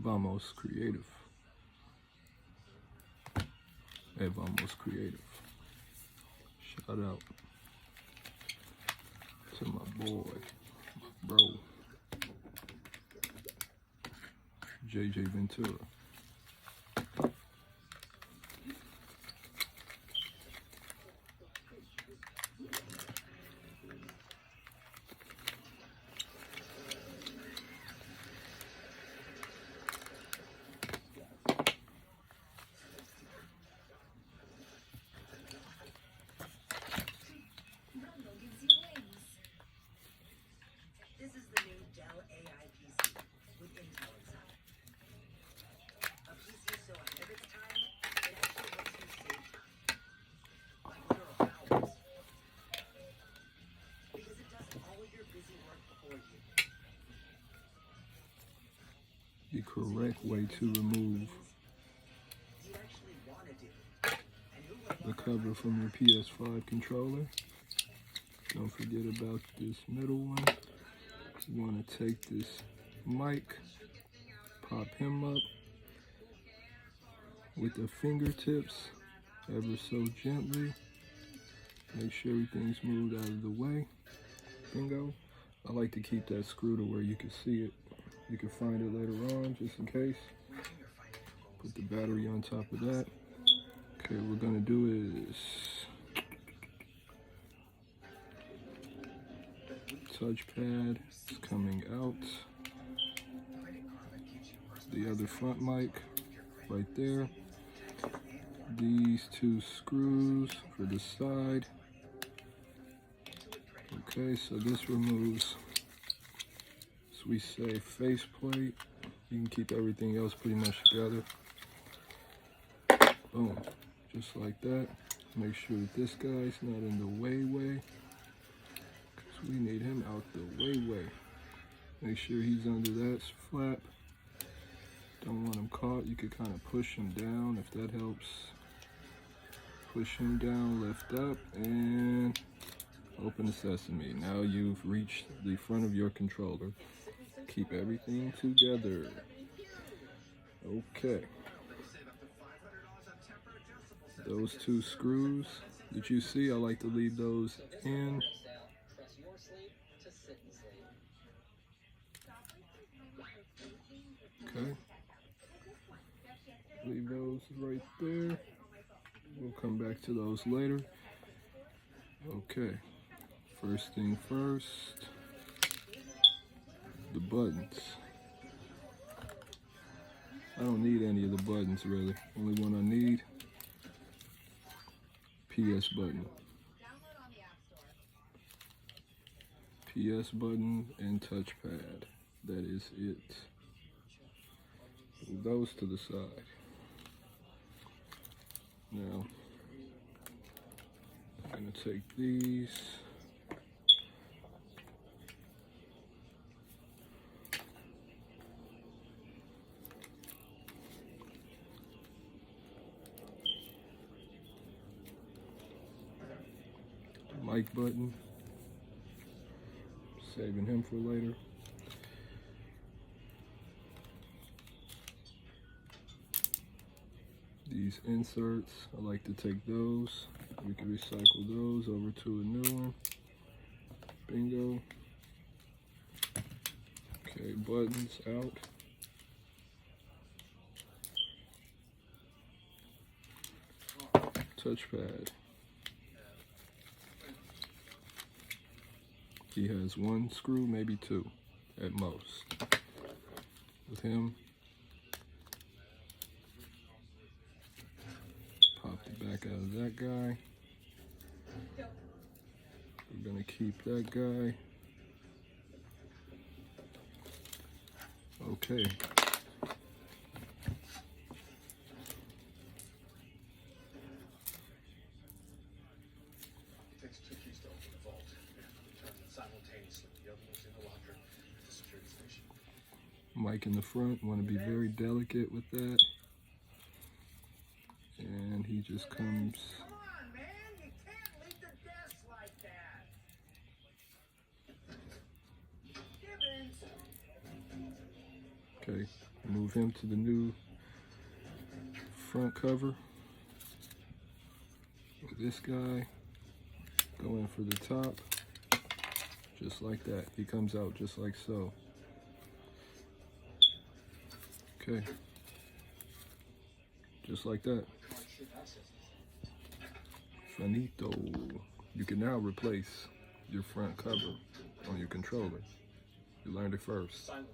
Vamos creative. Hey, Vamos creative. Shout out to my boy, my bro, JJ Ventura. This is the new Dell AI PC with Intel inside. A PC so ahead of its time, it actually lets you save time. Like literal hours. Because it does all of your busy work for you. The correct way to remove You actually want to do. And who would the cover from your Ps5 controller. Don't forget about this middle one. You want to take this mic, pop him up with the fingertips ever so gently. Make sure everything's moved out of the way. Bingo. I like to keep that screw to where you can see it. You can find it later on just in case. Put the battery on top of that. Okay, what we're gonna do is touchpad is coming out. The other front mic right there. These two screws for the side. Okay, so this removes, as we say, faceplate. You can keep everything else pretty much together. Boom, just like that. Make sure that this guy's not in the way. We need him out the way. Make sure he's under that flap. Don't want him caught. You could kind of push him down if that helps. Push him down, lift up, and open the sesame. Now you've reached the front of your controller. Keep everything together. Okay. Those two screws that you see, I like to leave those in. Okay, leave those right there. We'll come back to those later. Okay, first thing first, the buttons. I don't need any of the buttons really. Only one I need, PS button. PS button and touchpad. That is it. Move those to the side. Now, I'm going to take these. Mic button. Saving him for later. These inserts, I like to take those. We can recycle those over to a new one. Bingo. Okay, buttons out. Touchpad. He has one screw, maybe two at most. With him, pop the back out of that guy. We're gonna keep that guy. Okay. Takes 2 keys to open the vault. Turn them simultaneously. The other one's in the locker at the security station. Mic in the front, want to be very delicate with that. And he just comes. Come on, man! You can't leave the desk like that! Gibbons! Okay, Move him to the new front cover. This guy, go in for the top, just like that. He comes out just like so. Okay, just like that. Finito. You can now replace your front cover on your controller. You learned it first. Silent